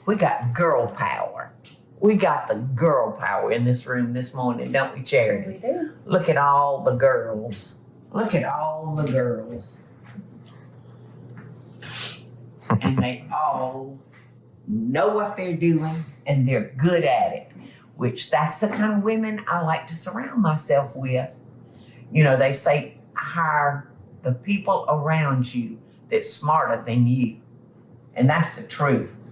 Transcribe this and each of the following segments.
We got girl power. We got the girl power in this room this morning, don't we, Charity? We do. Look at all the girls. Look at all the girls. And they all know what they're doing and they're good at it, which that's the kind of women I like to surround myself with. You know, they say hire the people around you that's smarter than you. And that's the truth,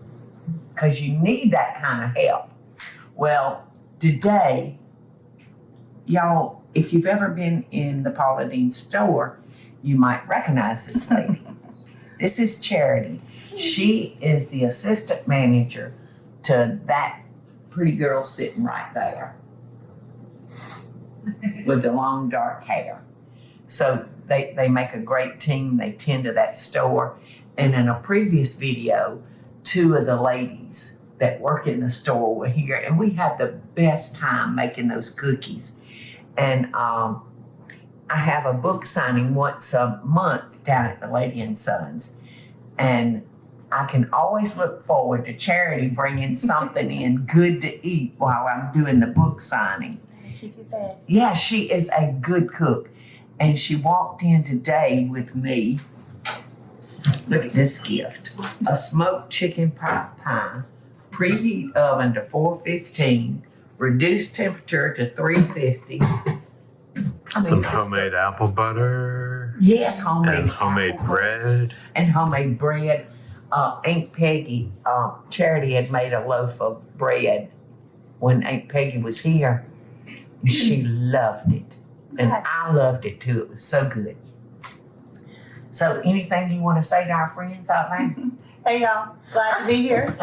because you need that kind of help. Well, today, y'all, if you've ever been in the Paula Deen store, you might recognize this lady. This is Charity. She is the assistant manager to that pretty girl sitting right there with the long dark hair. So they make a great team. They tend to that store. And in a previous video, two of the ladies that work in the store were here, and we had the best time making those cookies. And I have a book signing once a month down at the Lady and Sons, and I can always look forward to Charity bringing something in good to eat while I'm doing the book signing. Keep you fed. Yeah, she is a good cook. And she walked in today with me. Look at this gift. A smoked chicken pot pie, preheat oven to 415, reduced temperature to 350. Some homemade apple butter. Yes, homemade. And homemade bread. And homemade bread. Aunt Peggy, Charity had made a loaf of bread when Aunt Peggy was here. And she loved it. And I loved it too. It was so good. So anything you want to say to our friends out there? Hey, y'all. Glad to be here.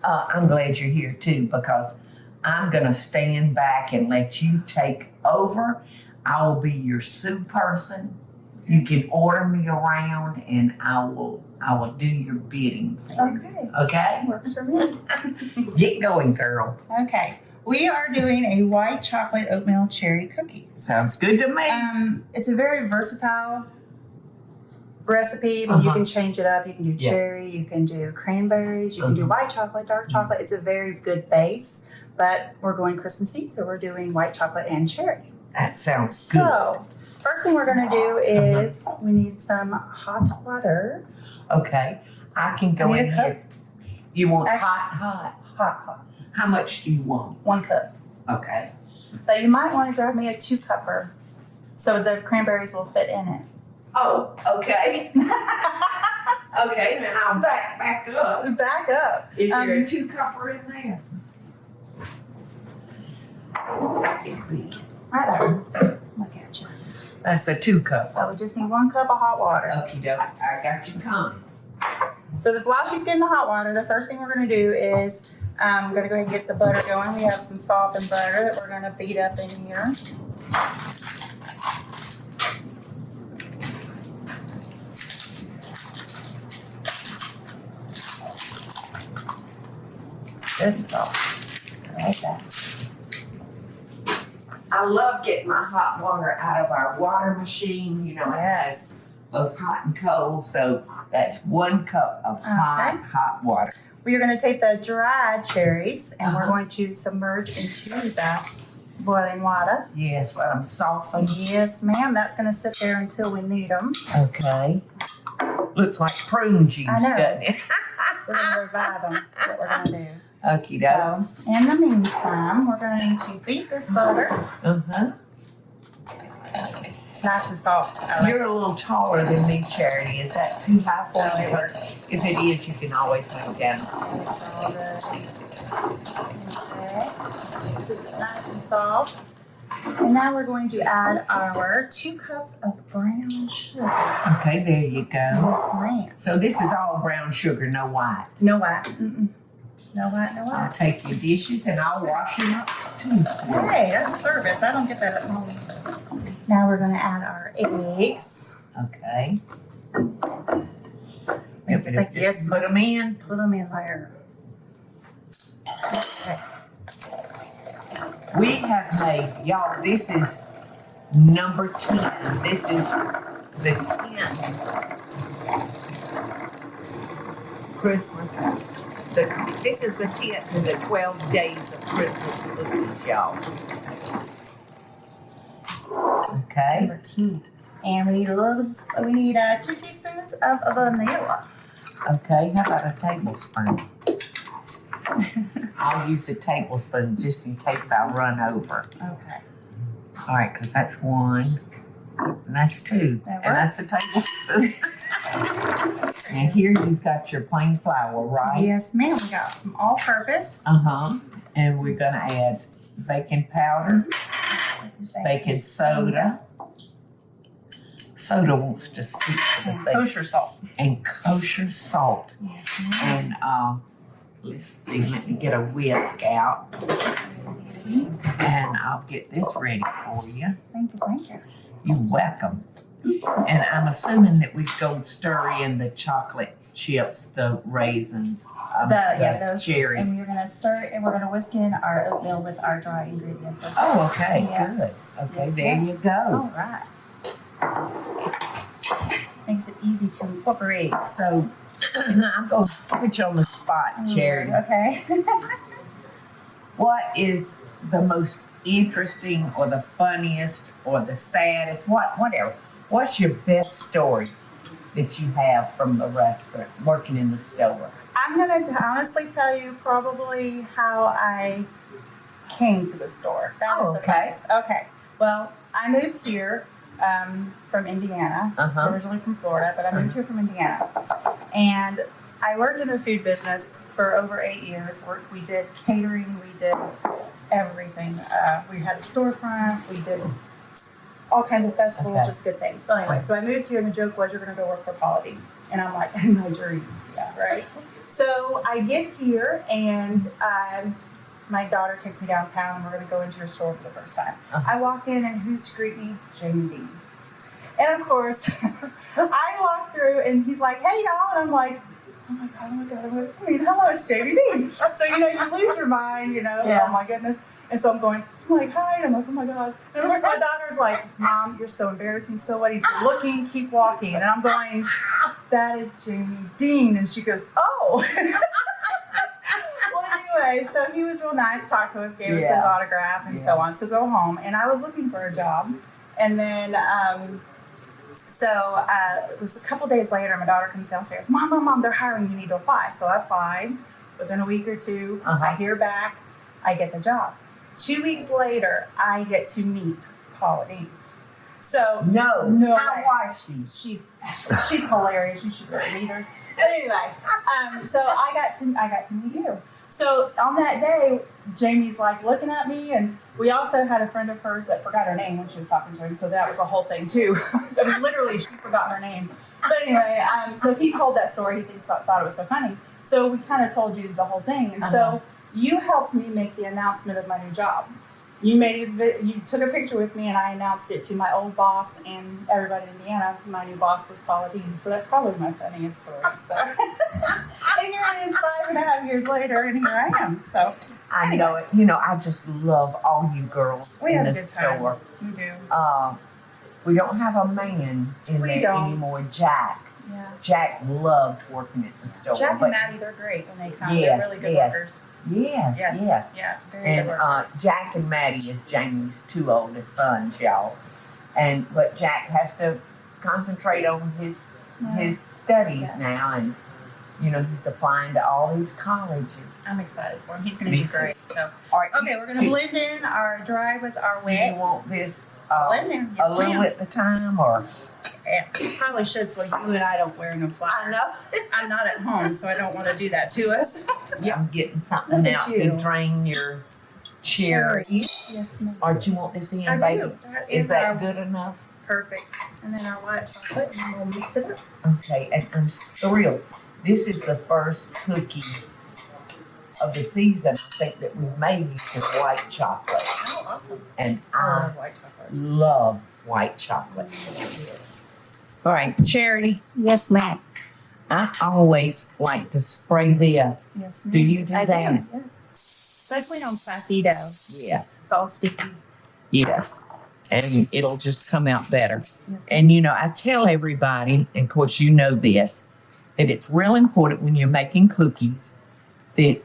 I'm glad you're here too, because I'm going to stand back and let you take over. I will be your soup person. You can order me around and I will do your bidding for you. Okay? Works for me. Get going, girl. Okay. We are doing a white chocolate oatmeal cherry cookie. Sounds good to me. It's a very versatile recipe, but you can change it up. You can do cherry, you can do cranberries, you can do white chocolate, dark chocolate. It's a very good base, but we're going Christmassy, so we're doing white chocolate and cherry. That sounds good. So, first thing we're going to do is we need some hot butter. Okay. I can go in here. You want hot? Hot. How much do you want? 1 cup. Okay. But you might want to grab me a 2-cupper so the cranberries will fit in it. Oh, okay. Okay, then I'll back up. Back up. Is there a 2-cupper in there? Right there. Look at you. That's a 2-cup. So we just need 1 cup of hot water. Okie doke. I got you coming. So while she's getting the hot water, the first thing we're going to do is I'm going to go ahead and get the butter going. We have some softened butter that we're going to beat up in here. It's good and soft. I like that. I love getting my hot water out of our water machine. You know, Yes. both hot and cold. So that's 1 cup of hot water. We are going to take the dried cherries and we're going to submerge into that boiling water. Yes, let them soften. Yes, ma'am. That's going to sit there until we need them. Okay. Looks like prune juice, I know. doesn't it? We're going to revive them. That's what we're going to do. Okie doke. So, in the meantime, we're going to beat this butter. It's nice and soft. You're a little taller than me, Charity. Is that too high for you? If it is, you can always move down. Okay. This is nice and soft. And now we're going to add our 2 cups of brown sugar. Okay, there you go. Yes, ma'am. So this is all brown sugar, no white. No white. No white, no I'll white. take your dishes and I'll wash them up too. Hey, that's service. I don't get that at home. Now we're going to add our eggs. Okay. Like yes, Put them in. put them in there. Okay. We have made, y'all, this is number 10. This is the 10th Christmas. This is the 10th of the 12 days of Christmas cookies, y'all. Okay. Number 2. And we need 2 teaspoons of vanilla. Okay, how about a tablespoon? I'll use a tablespoon just in case I run over. Okay. All right, because that's 1, and that's 2, That and that's a tablespoon. And here you've got your plain flour, right? Yes, ma'am. We got some all-purpose. And we're gonna add baking powder, baking soda. Soda wants to stick to the And bacon. kosher salt. And kosher salt. Yes, ma'am. And let's see, let me get a whisk out. And I'll get this ready for you. Thank you, thank you. You're welcome. And I'm assuming that we go stir in the chocolate chips, the raisins, Those. cherries. And we're gonna stir it, and we're gonna whisk in our oatmeal with our dry ingredients. Okay? Oh, okay, Yes. good. Okay, Yes, there yes. you go. All right. Makes it easy to incorporate. So I'm going to put you on the spot, Charity. Okay. What is the most interesting or the funniest or the saddest, whatever? What's your best story that you have from the restaurant, working in the store? I'm gonna honestly tell you probably how I came to the store. That was the okay. funniest. Okay. Well, I moved here from Indiana, originally from Florida, but I moved here from Indiana. And I worked in the food business for over 8 years. We did catering, we did everything. We had a storefront, we did all kinds of festivals, Okay. just good things. But anyway, so I moved here and the joke was you're gonna go work for Paula Deen. And I'm like, my dreams, yeah, right? So I get here and my daughter takes me downtown and we're gonna go into your store for the first time. I walk in and who's to greet me? Jamie Deen. And of course, I walk through and he's like, hey y'all, and I'm like, oh my God, hello, it's Jamie Deen. So, you lose your mind, Yeah. Oh my goodness. And so I'm like, hi, and I'm like, oh my God. And of course my daughter's like, Mom, you're so embarrassing. So what? He's looking, keep walking. And I'm going, that is Jamie Deen. And she goes, oh. Well, anyway, so he was real nice, talked to us, gave us an autograph and so on. So go home. And I was looking for a job. And then, it was a couple days later, my daughter comes downstairs, Mom, they're hiring, you need to apply. So I applied. Within a week or two, I hear back, I get the job. 2 weeks later, I get to meet Paula Deen. So No. How way. was she? She's hilarious. You should really meet her. But anyway, so I got to meet you. So on that day, Jamie's like looking at me, and we also had a friend of hers that forgot her name when she was talking to him. So that was a whole thing too. I mean, literally, she forgot her name. But anyway, so he told that story. He thought it was so funny. So we kind of told you the whole thing, and so you helped me make the announcement of my new job. You took a picture with me, and I announced it to my old boss and everybody in Indiana. My new boss was Paula Deen, so that's probably my funniest story. So, and here it is 5.5 years later, and here I am. So I know it. I just love all you girls we in have a the good store. time. We do. We don't have a man in We there don't. anymore. Jack. Yeah. Jack loved working at the store. Jack but and Maddie, they're great when they come. Yes, They're really good yes. workers. Yes. Yeah, very And good workers. Jack and Maddie is Jamie's 2 oldest sons, y'all. But Jack has to concentrate on his studies Yes. now, and he's applying to all these colleges. I'm excited for him. He's going to Me do great. too. So, All right, okay, we're going to blend in our dry with our do wet. you want this Blend in. Yes, a little ma'am. at the time, or? Yeah, you probably should, so you and I don't wear no flowers. I'm not at home, so I don't want to do that to us. Yeah, I'm getting something Look at out you. to drain your cherries. Yes, ma'am. Or do you want this in, I baby? do. That Is that our- good enough? Perfect. And then our white chocolate, and we'll mix it up. Okay, and I'm thrilled. This is the first cookie of the season, I think, that we've made with white chocolate. Oh, awesome. And I I love white chocolate. love white chocolate. All right, Charity, Yes, ma'am. I always like to spray this. Yes, ma'am. Do you do I that? do, yes. Especially on fatty dough. Yes, It's all sticky. yes. And it'll just come out better. Yes. And I tell everybody, and of course you know this, that it's real important when you're making cookies that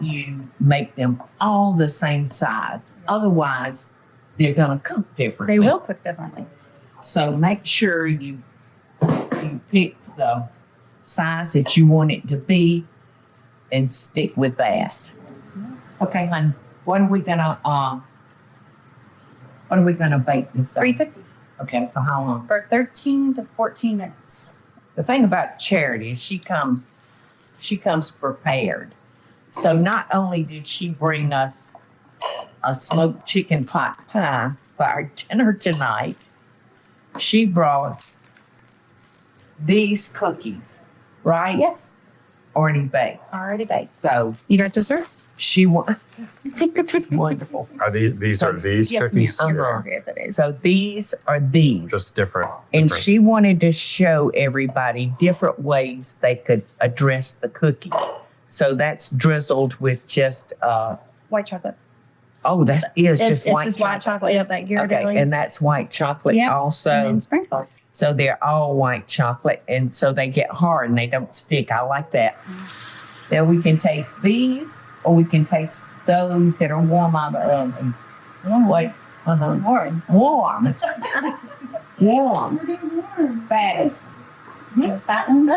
you make them all the same size. Yes. Otherwise, they're going to cook differently. They will cook differently. So make sure you pick the size that you want it to be and stick with that. Okay, hon. What are we gonna bake this on? 350 Okay, for how long? for 13 to 14 minutes. The thing about Charity is she comes prepared. So not only did she bring us a smoked chicken pot pie for our dinner tonight, she brought these cookies, right? Yes, Already baked. already baked. So You got dessert? she wonderful. Are these So- are these Yes, cookies? ma'am. Uh-huh. Yes, it is. So these are these. Just different. And different. she wanted to show everybody different ways they could address the cookie. So that's drizzled with just White chocolate. that is It's just white just white chocolate. Yep, that Okay, and that's white chocolate Yep. also. And then sprinkles. So they're all white chocolate, and so they get hard and they don't stick. I like that. Now we can taste these, or we can taste those that are warm out of the oven. Wait, Warm. warm, warm, fast. Satin.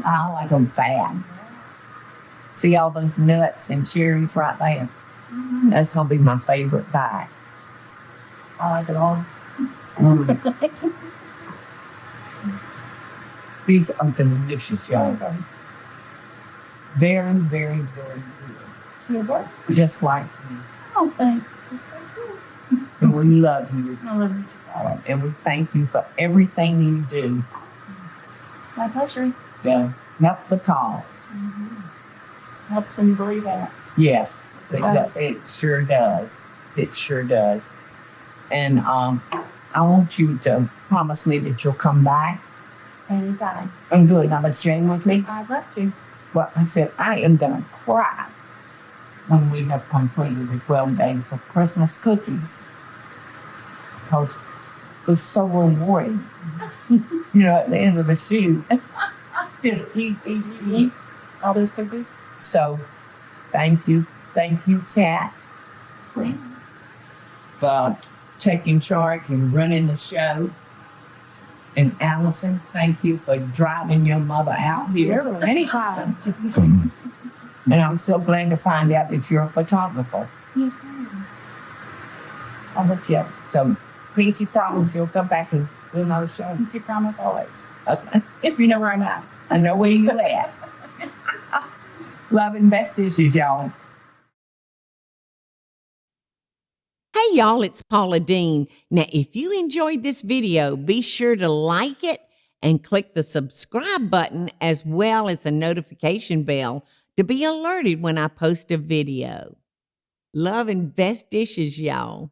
I like them fat. See all those nuts and cherries right there? That's gonna be my favorite bite. I like it all. These are delicious, y'all. Very, very, very good. Just like me. Oh, thanks. Just like you. And we love you. I love you too. And we thank you for everything you do My pleasure. to help the cause. Helps when you believe in it. Yes, Yes, it does. it sure does. It sure does. And I want you to promise me that you'll come back. Anytime. I'm good. Now let's share with me. I'd love to. Well, I said I am gonna cry when we have completed the 12 days of Christmas cookies because it's so rewarding. At the end of the shoot, just eat. All those cookies. So, thank you, Tat, Sweet. for taking charge and running the show. And Allison, thank you for driving your mother out here. Anytime. And I'm so glad to find out that you're a photographer. Yes, ma'am. I'm with you. So, please, you promise you'll come back and do another show. You promise always. Okay. If you know where I'm at, I know where you at. Love and best wishes, y'all. Hey y'all, it's Paula Deen. Now, if you enjoyed this video, be sure to like it and click the subscribe button as well as the notification bell to be alerted when I post a video. Love and best dishes, y'all.